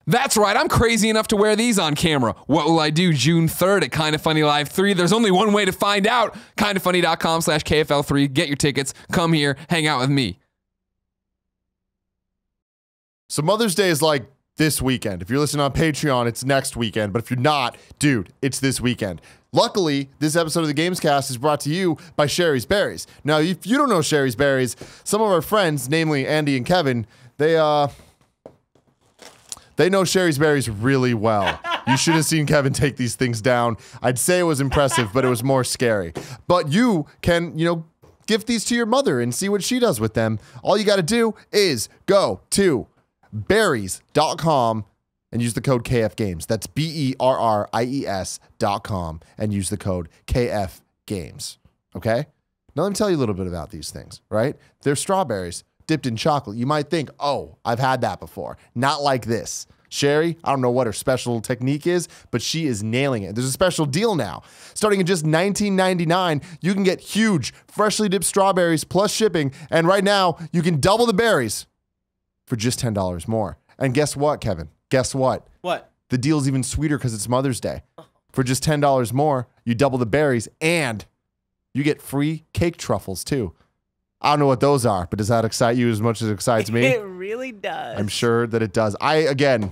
That's right, I'm crazy enough to wear these on camera. What will I do June 3rd at Kinda Funny Live 3? There's only one way to find out. kindafunny.com/KFL3. Get your tickets. Come here. Hang out with me. So Mother's Day is like this weekend. If you're listening on Patreon, it's next weekend. But if you're not, dude, it's this weekend. Luckily, this episode of the Gamescast is brought to you by Sherry's Berries. Now, if you don't know Sherry's Berries, some of our friends, namely Andy and Kevin, they know Sherry's Berries really well. You should have seen Kevin take these things down. I'd say it was impressive, but it was more scary. But you can, gift these to your mother and see what she does with them. All you got to do is go to berries.com and use the code KFGames. That's BERRIES.com and use the code KFGames. Okay? Now let me tell you a little bit about these things, right? They're strawberries dipped in chocolate. You might think, oh, I've had that before. Not like this. Sherry, I don't know what her special technique is, but she is nailing it. There's a special deal now. Starting at just $19.99, you can get huge, freshly dipped strawberries plus shipping. And right now, you can double the berries for just $10 more. And guess what, Kevin? Guess what? What? The deal's even sweeter because it's Mother's Day. For just $10 more, you double the berries and you get free cake truffles too. I don't know what those are, but does that excite you as much as it excites me? It really does. I'm sure that it does. Again,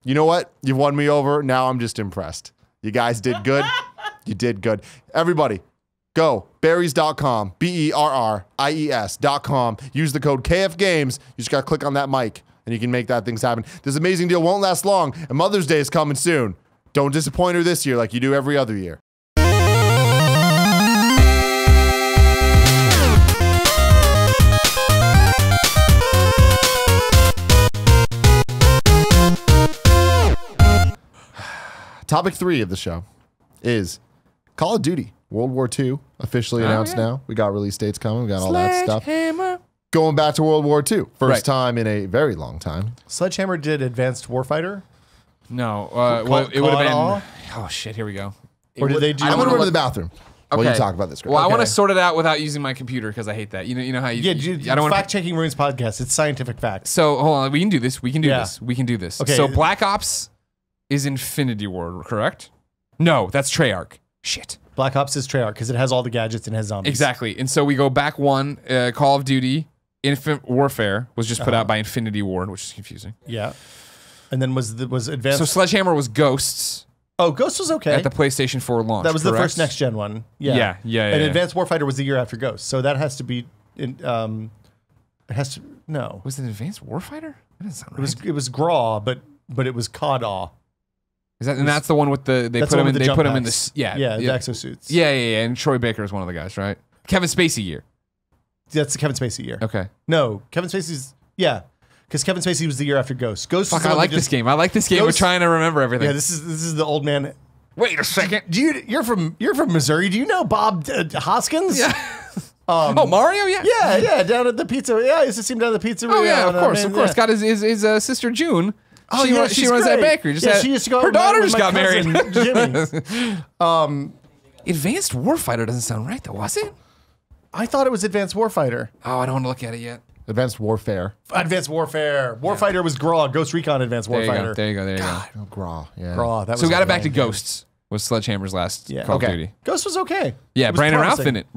you know what? You've won me over. Now I'm just impressed. You guys did good. You did good. Everybody, go. Berries.com. BERRIES.com. Use the code KFGames. You just got to click on that mic and you can make that things happen. This amazing deal won't last long, and Mother's Day is coming soon. Don't disappoint her this year like you do every other year. Topic 3 of the show is Call of Duty World War II, officially announced now. We got release dates coming. We got all that stuff. Going back to World War II. First time in a very long time. Sledgehammer did Advanced Warfighter? No. Well, it would have been... Oh, shit. Here we go. Or did they do... I'm going to run to the bathroom. Okay. While you talk about this. Well, I want to sort it out without using my computer because I hate that. You know how you... Yeah, I don't fact-checking Marines podcast. It's scientific facts. So, hold on. We can do this. We can do this. We can do this. Okay. So, Black Ops is Infinity War, correct? No, that's Treyarch. Shit. Black Ops is Treyarch because it has all the gadgets and has zombies. Exactly. And so we go back one. Call of Duty Infinite Warfare was just put out by Infinity Ward, which is confusing. Yeah. And then was Advanced... So Sledgehammer was Ghosts. Oh, Ghost was okay. At the PlayStation 4 launch, that was correct? the first next-gen one. Yeah. Yeah. And Advanced Warfighter was the year after Ghost. So that has to be... it has to... No. Was it Advanced Warfighter? That doesn't sound right. It was Graw, but it was COD-AW. Is that, and that's the one with the... They put him in the exosuits. Yeah. And Troy Baker is one of the guys, right? Kevin Spacey year. That's the Kevin Spacey year. Okay. No, Kevin Spacey's... Yeah. Because Kevin Spacey was the year after Ghost. Ghost. Fuck, I like this game. We're trying to remember everything. Yeah, this is the old man. Wait a second. You're from Missouri. Do you know Bob Hoskins? Yeah. Oh, Mario? Yeah. Yeah. Down at the pizza. Yeah, I used to see him down at the pizzeria. Oh yeah, of course. Yeah. Got his sister June. Oh, she runs that bakery. She used to go. Her daughter just got married. Jimmy. Advanced Warfighter doesn't sound right though, was it? I thought it was Advanced Warfighter. Oh, I don't want to look at it yet. Advanced Warfare. Warfighter was Graw. Ghost Recon Advanced Warfighter. There you go. Oh, Graw. Yeah. Graw. That was so we got it back to Ghosts. Was Sledgehammer's last Call of Duty. Ghost was okay. Yeah, Brandon Routh in it.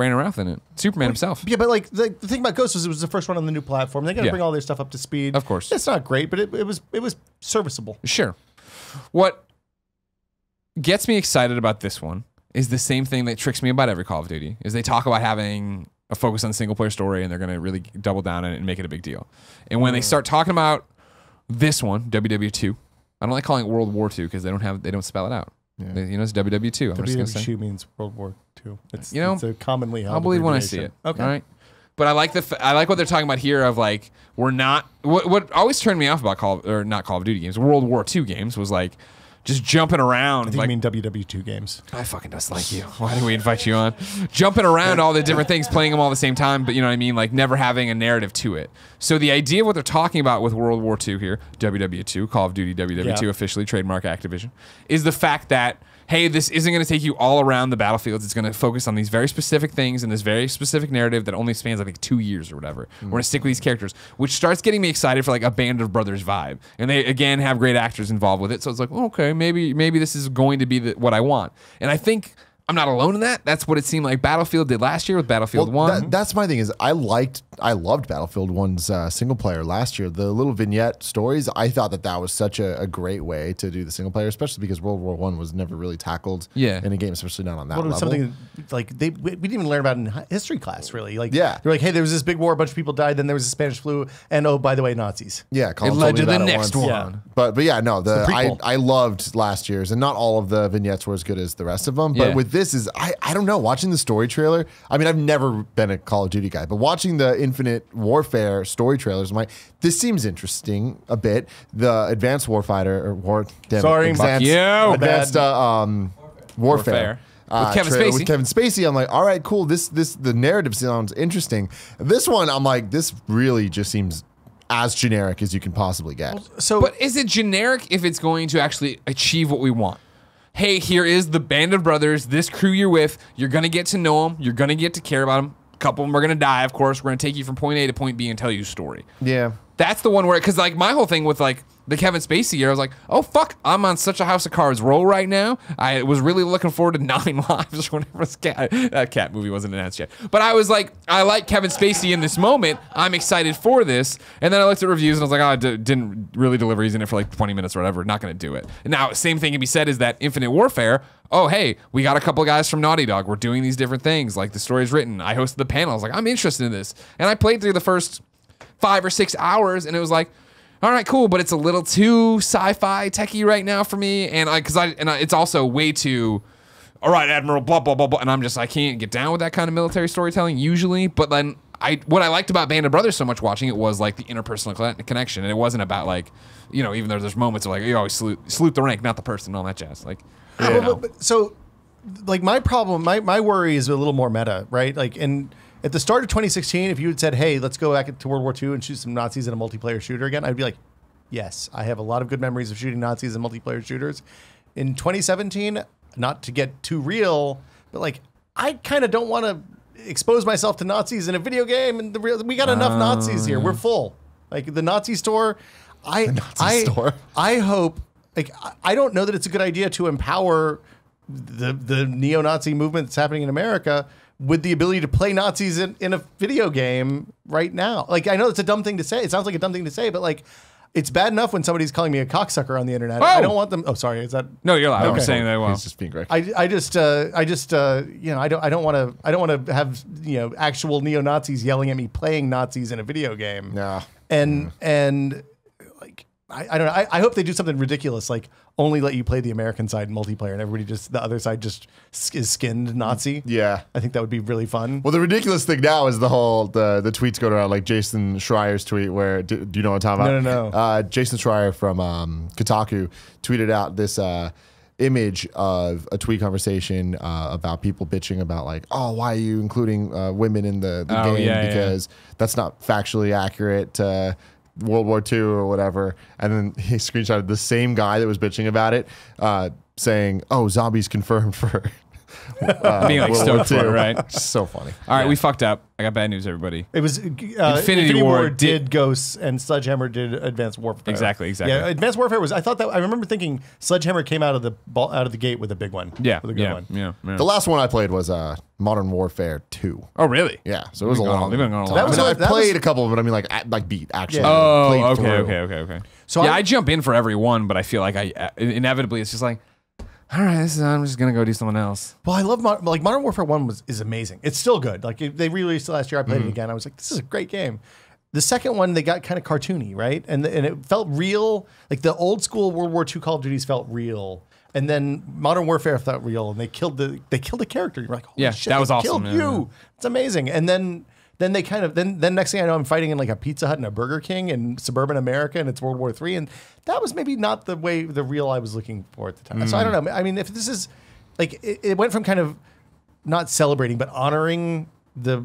Superman himself. Yeah, but like the thing about Ghost was it was the first one on the new platform. They got to bring all their stuff up to speed. Of course. It's not great, but it was serviceable. Sure. What gets me excited about this one is the same thing that tricks me about every Call of Duty, is they talk about having a focus on single player story and they're going to really double down on it and make it a big deal. And when they start talking about this one, WWII, I don't like calling it World War II because they don't spell it out. Yeah. It's WWII. I'm just gonna say. WWII means World War II. It's a commonly held I'll believe when I see it. Okay. All right. But I like what they're talking about here of like, we're not, what always turned me off about Call of Duty games, World War II games, was like, just jumping around. I think you mean WW2 games. I fucking dislike you. Why do we invite you on? Jumping around all the different things, playing them all at the same time, but you know what I mean? Like never having a narrative to it. So the idea of what they're talking about with World War II here, WW2, Call of Duty WW2, officially trademark Activision, is the fact that, hey, this isn't going to take you all around the battlefields. It's going to focus on these very specific things and this very specific narrative that only spans, I think, 2 years or whatever. We're going to stick with these characters, which starts getting me excited for like a Band of Brothers vibe. And they, again, have great actors involved with it. So it's like, okay, maybe this is going to be what I want. And I think I'm not alone in that. That's what it seemed like Battlefield did last year with Battlefield 1. That's my thing is I loved Battlefield 1's single player last year. The little vignette stories, I thought that was such a great way to do the single player, especially because World War I was never really tackled in a game, especially not on that level. Something like we didn't even learn about in history class, really. Like, yeah. They're like, hey, there was this big war, a bunch of people died, then there was the Spanish flu, and oh, by the way, Nazis. Yeah, it led to the next one. Yeah. But yeah, no, I loved last year's, and not all of the vignettes were as good as the rest of them. But with this is I don't know, watching the story trailer. I mean, I've never been a Call of Duty guy, but watching the Infinite Warfare story trailers, I'm like, this seems interesting a bit. The Advanced Warfighter or Advanced Warfare. With Kevin Spacey. With Kevin Spacey, I'm like, all right, cool. The narrative sounds interesting. This one, I'm like, this really just seems as generic as you can possibly get. But is it generic if it's going to actually achieve what we want? Hey, here is the Band of Brothers, this crew you're with. You're going to get to know them. You're going to get to care about them. A couple of them are going to die, of course. We're going to take you from point A to point B and tell you a story. Yeah. That's the one where, because like my whole thing with like the Kevin Spacey year, I was like, oh fuck, I'm on such a House of Cards roll right now. I was really looking forward to 9 Lives or whenever this cat movie wasn't announced yet. But I was like, I like Kevin Spacey in this moment. I'm excited for this. And then I looked at reviews and I was like, oh, it didn't really deliver. He's in it for like 20 minutes or whatever. Not going to do it. Now, same thing can be said is that Infinite Warfare. Oh, hey, we got a couple guys from Naughty Dog. We're doing these different things. Like the story's written. I hosted the panel. I was like, I'm interested in this. And I played through the first 5 or 6 hours and it was like, all right, cool, but it's a little too sci-fi techie right now for me, and it's also way too, all right, Admiral, blah blah blah blah, and I can't get down with that kind of military storytelling usually. But then what I liked about Band of Brothers so much watching it was like the interpersonal connection, and it wasn't about like, you know, even though there's moments of like you always salute the rank, not the person, and all that jazz. Like, so, like my problem, my worry is a little more meta, right? Like at the start of 2016, if you had said, hey, let's go back to World War II and shoot some Nazis in a multiplayer shooter again, I'd be like, yes, I have a lot of good memories of shooting Nazis in multiplayer shooters. In 2017, not to get too real, but like, I kind of don't want to expose myself to Nazis in a video game. And we got enough Nazis here. We're full. Like the Nazi store, I hope, like, I don't know that it's a good idea to empower the neo-Nazi movement that's happening in America with the ability to play Nazis in a video game right now. Like, I know it's a dumb thing to say. It sounds like a dumb thing to say, but like, it's bad enough when somebody's calling me a cocksucker on the internet. I don't want them. Oh, sorry. Is that? No, you're allowed. Okay. I'm saying that well. He's just being great. I just, you know, I don't want to have, you know, actual neo-Nazis yelling at me playing Nazis in a video game. No. And like, I don't know. I hope they do something ridiculous, like only let you play the American side in multiplayer and everybody the other side just is skinned Nazi. Yeah. I think that would be really fun. Well, the ridiculous thing now is the tweets going around, like Jason Schreier's tweet where, do you know what I'm talking about? No. Jason Schreier from Kotaku tweeted out this image of a tweet conversation about people bitching about like, oh, why are you including women in the game? Because that's not factually accurate to World War II or whatever. And then he screenshotted the same guy that was bitching about it saying, oh, zombies confirmed for being like stoked for it, right? So funny. All right, we fucked up. I got bad news, everybody. It was Infinity War did Ghosts and Sledgehammer did Advanced Warfare. Exactly. Yeah, Advanced Warfare was. I remember thinking Sledgehammer came out of the gate with a big one. Yeah, with a good one. Yeah. The last one I played was Modern Warfare 2. Oh, really? Yeah, so it was a long They've been going time. long. I played a couple of them, but I mean like beat actually. Yeah. Oh, Played okay. So I jump in for every one, but I feel like inevitably it's just like, all right, I'm just gonna go do something else. Well, I love Modern Warfare 1 is amazing. It's still good. Like they released it last year. I played it again. I was like, this is a great game. The second one, they got kind of cartoony, right? And it felt real. Like the old school World War II Call of Duties felt real. And then Modern Warfare felt real, and they killed the character. You're like, holy shit, that was they awesome. Killed you. It's amazing. And then then they kind of then next thing I know, I'm fighting in like a Pizza Hut and a Burger King in suburban America, and it's World War III, and that was maybe not the real I was looking for at the time. So I don't know. I mean, if this is like it went from kind of not celebrating but honoring the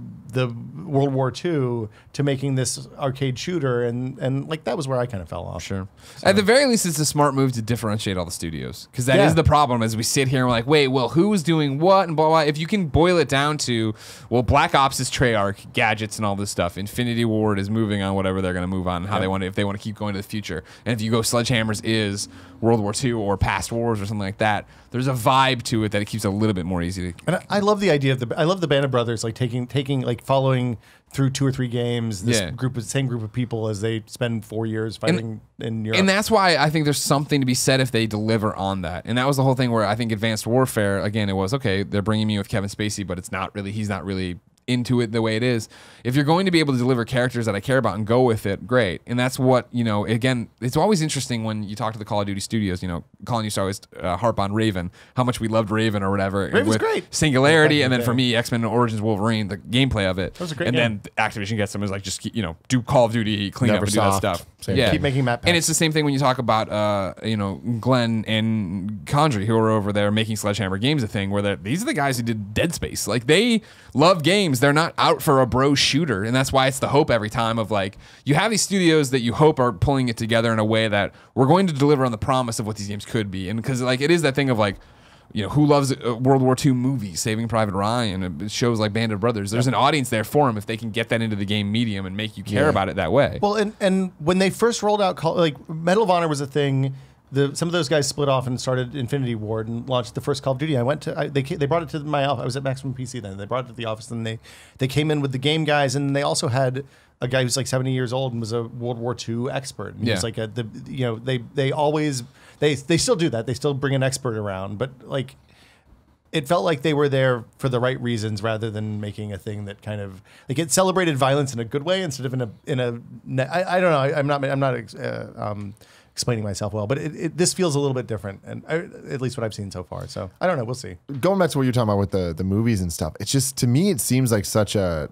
World War II to making this arcade shooter, and like that was where I kind of fell off. Sure. At the very least, it's a smart move to differentiate all the studios, because that is the problem. As we sit here and we're like, wait, well, who's doing what and blah blah. If you can boil it down to, well, Black Ops is Treyarch, gadgets and all this stuff. Infinity Ward is moving on whatever they're going to move on, and how they want to, if they want to keep going to the future. And if you go Sledgehammer's is World War II or past wars or something like that, there's a vibe to it that it keeps it a little bit more easy to. And I love the idea of I love the Band of Brothers like taking like following through 2 or 3 games this same group of people as they spend 4 years fighting in Europe. And that's why I think there's something to be said if they deliver on that. And that was the whole thing where I think Advanced Warfare, again, it was okay, they're bringing me with Kevin Spacey, but it's not really, he's not really into it the way it is. If you're going to be able to deliver characters that I care about and go with it, great. And that's what, you know, again, it's always interesting when you talk to the Call of Duty studios, you know, Colin used to always harp on Raven, how much we loved Raven or whatever. Raven's great. Singularity, and then for me, X-Men Origins Wolverine, the gameplay of it. That was a great and game. then Activision gets them is like, just, you know, do Call of Duty, clean up and do that stuff. Keep making map packs. And it's the same thing when you talk about, you know, Glenn and Condrey, who are over there making Sledgehammer Games a thing, where these are the guys who did Dead Space. Like, they love games. They're not out for a bro shooter. And that's why it's the hope every time of, like, you have these studios that you hope are pulling it together in a way that we're going to deliver on the promise of what these games could be. And because, like, it is that thing of, like, you know, who loves World War II movies, Saving Private Ryan, and shows like Band of Brothers. There's an audience there for them if they can get that into the game medium and make you care about it that way. Well, and when they first rolled out, like Medal of Honor was a thing. Some of those guys split off and started Infinity Ward and launched the first Call of Duty. I went to they brought it to my office. I was at Maximum PC then. They brought it to the office, and they came in with the game guys, and they also had a guy who's like 70 years old and was a World War II expert. And he was like they still do that. They still bring an expert around, but like it felt like they were there for the right reasons rather than making a thing that kind of like it celebrated violence in a good way instead of in a I don't know. I'm not explaining myself well, but this feels a little bit different, and at least what I've seen so far. So I don't know. We'll see. Going back to what you're talking about with the movies and stuff, it's just, to me, it seems like such an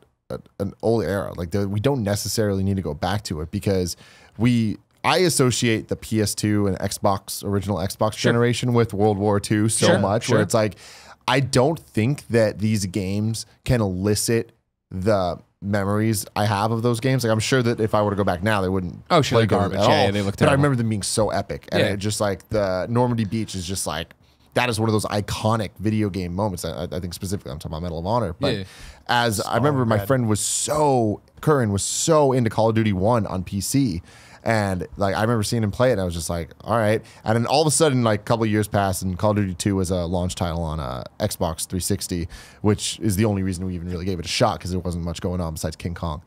old era. Like we don't necessarily need to go back to it, because I associate the PS2 and original Xbox generation with World War II so much, where it's like, I don't think that these games can elicit the memories I have of those games. Like, I'm sure that if I were to go back now, they wouldn't play garbage. at all. Yeah, they look but terrible. I remember them being so epic. And it just like the Normandy Beach is just like, that is one of those iconic video game moments. I think specifically I'm talking about Medal of Honor. But as I remember, my friend Curran was so into Call of Duty 1 on PC. And like I remember seeing him play it, and I was just like, all right. And then all of a sudden, like a couple of years passed, and Call of Duty 2 was a launch title on Xbox 360, which is the only reason we even really gave it a shot, because there wasn't much going on besides King Kong.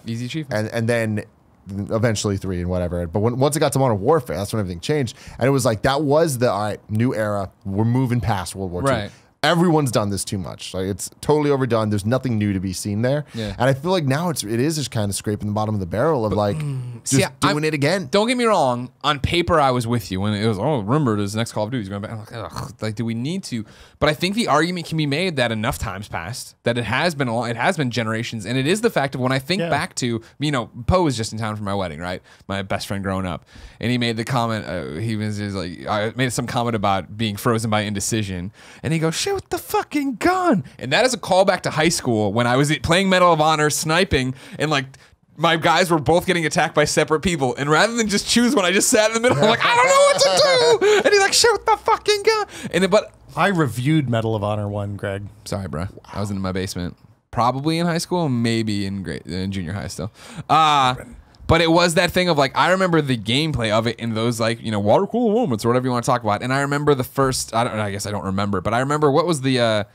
Easy achievement. And then eventually 3 and whatever. But once it got to Modern Warfare, that's when everything changed. And it was like, that was the, all right, new era. We're moving past World War II. Everyone's done this too much. Like, it's totally overdone. There's nothing new to be seen there. And I feel like now it is just kind of scraping the bottom of the barrel of like doing it again. Don't get me wrong. On paper, I was with you when it was, remember, there's the next Call of Duty. Going back. I'm like, ugh, like, do we need to? But I think the argument can be made that enough times passed, that it has been generations, and it is the fact of when I think back to, you know, Poe was just in town for my wedding, right? My best friend growing up, and he made the comment. He was like, I made some comment about being frozen by indecision, and he goes, shoot the fucking gun. And that is a callback to high school when I was playing Medal of Honor, sniping, and like my guys were both getting attacked by separate people. And rather than just choose one, I just sat in the middle. I'm like, I don't know what to do. And he's like, shoot the fucking gun. But I reviewed Medal of Honor 1, Greg. Sorry, bro. Wow. I was in my basement. Probably in high school, maybe in junior high still. But it was that thing of like, I remember the gameplay of it in those like, you know, water cool moments or whatever you want to talk about. And I remember the first, I guess I don't remember, but I remember what was the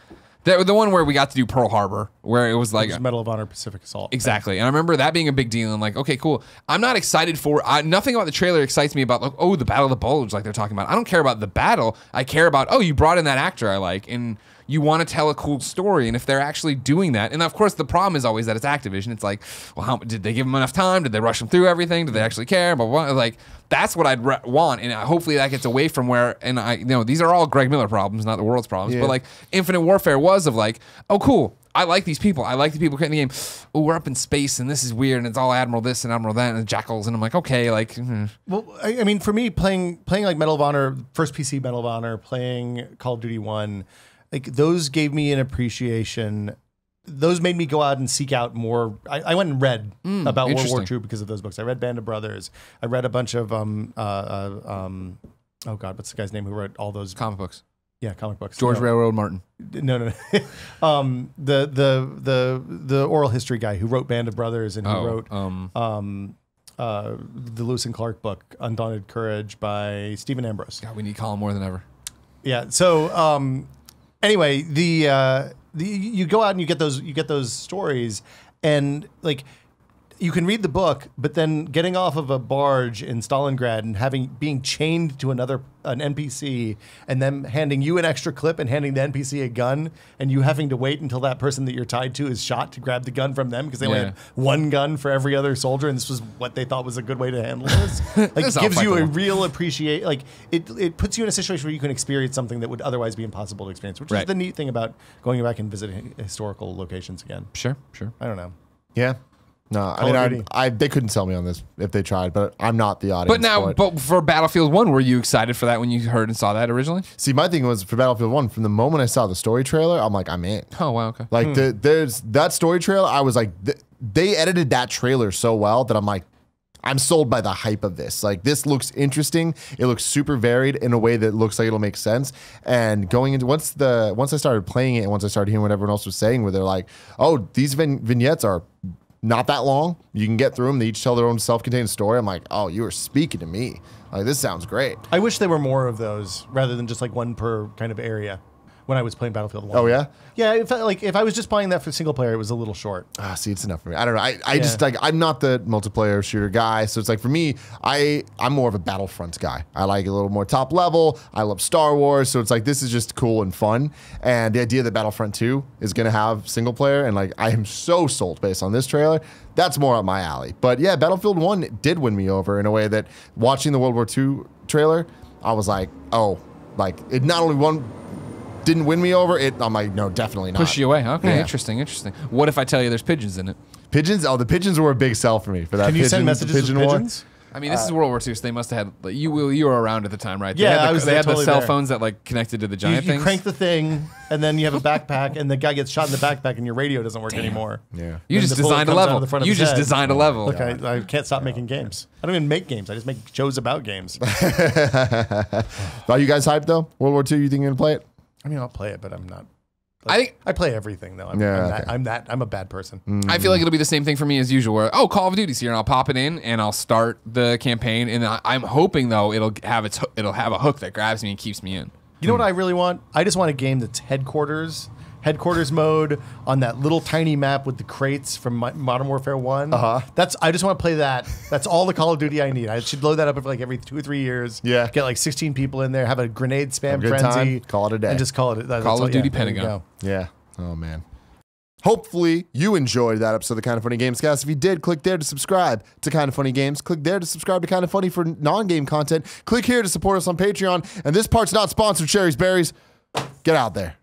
one where we got to do Pearl Harbor, where it was like it was Medal of Honor Pacific Assault. Exactly. And I remember that being a big deal. And like, okay, cool. I'm not excited for nothing about the trailer excites me about like, oh, the Battle of the Bulge, like they're talking about. I don't care about the battle. I care about, oh, you brought in that actor I like, and you want to tell a cool story. And if they're actually doing that, and of course the problem is always that it's Activision. It's like, well, did they give them enough time? Did they rush them through everything? Did they actually care? Blah, blah, blah. Like, that's what I'd want. And hopefully that gets away from where, and these are all Greg Miller problems, not the world's problems, but like Infinite Warfare was of like, oh, cool. I like these people. I like the people creating the game. Oh, we're up in space and this is weird and it's all Admiral this and Admiral that and jackals and I'm like, okay, like. Well, I mean, for me, playing like Medal of Honor, first PC Medal of Honor, playing Call of Duty 1, like those gave me an appreciation. Those made me go out and seek out more. I went and read about World War II because of those books. I read Band of Brothers. I read a bunch of oh God, what's the guy's name who wrote all those Comic books. Yeah, comic books. George Railroad Martin. No. The oral history guy who wrote Band of Brothers and who wrote the Lewis and Clark book, Undaunted Courage by Stephen Ambrose. God, we need Colin more than ever. Yeah. So anyway, you go out and you get those stories, and like you can read the book, but then getting off of a barge in Stalingrad and being chained to an NPC, and then handing you an extra clip and handing the NPC a gun, and you having to wait until that person that you're tied to is shot to grab the gun from them because they only had one gun for every other soldier, and this was what they thought was a good way to handle this. Like it gives you a real appreciate. Like it puts you in a situation where you can experience something that would otherwise be impossible to experience, which is the neat thing about going back and visiting historical locations again. Sure. I don't know. Yeah. No, I mean, they couldn't sell me on this if they tried, but I'm not the audience. But for Battlefield 1, were you excited for that when you heard and saw that originally? See, my thing was for Battlefield 1, from the moment I saw the story trailer, I'm like, I'm in. Oh, wow, okay. Like, there's that story trailer, I was like, they edited that trailer so well that I'm like, I'm sold by the hype of this. Like, this looks interesting. It looks super varied in a way that looks like it'll make sense. And going into once I started playing it and once I started hearing what everyone else was saying, where they're like, oh, these vignettes are not that long. You can get through them. They each tell their own self-contained story. I'm like, oh, you are speaking to me. Like, this sounds great. I wish there were more of those rather than just like one per kind of area when I was playing Battlefield 1. Oh, yeah? Yeah, it felt like if I was just playing that for single player, it was a little short. See, it's enough for me. I don't know. I just like, I'm not the multiplayer shooter guy. So it's like, for me, I'm more of a Battlefront guy. I like a little more top level. I love Star Wars. So it's like, this is just cool and fun. And the idea that Battlefront 2 is going to have single player, and like, I am so sold based on this trailer. That's more up my alley. But yeah, Battlefield 1 did win me over in a way that watching the World War II trailer, I was like, oh, like it not only didn't win me over. I'm like, no, definitely not. Push you away. Okay, Yeah. Interesting. What if I tell you there's pigeons in it? Pigeons? Oh, the pigeons were a big sell for me for that. Can you send messages with pigeons? I mean, this is World War II, so they must have had. Like, you were around at the time, right? Yeah, they had totally the cell there. phones that like connected to the giant You things. crank the thing, and then you have a backpack, and the guy gets shot in the backpack, and your radio doesn't work anymore. Yeah. You And just the bullet designed a comes out of level. the front of You his just head. designed a level. Look, I can't stop making games. I don't even make games. I just make shows about games. Are you guys hyped though? World War II, you think you're gonna play it? I mean, I'll play it, but I'm not. I play everything though. I'm a bad person. I feel like it'll be the same thing for me as usual. Where Call of Duty's here, and I'll pop it in and I'll start the campaign. And I'm hoping though it'll have a hook that grabs me and keeps me in. You know what I really want? I just want a game that's headquarters mode on that little tiny map with the crates from Modern Warfare 1. I just want to play that. That's all the Call of Duty I need. I should load that up like every 2 or 3 years. Yeah. Get like 16 people in there, have a grenade spam Have a good frenzy. time, call it a day. And just call it. Call of Duty Pentagon. Yeah. Oh man. Hopefully you enjoyed that episode of the Kind of Funny Gamescast. If you did, click there to subscribe to Kind of Funny Games. Click there to subscribe to Kind of Funny for non-game content. Click here to support us on Patreon. And this part's not sponsored, Cherries Berries. Get out there.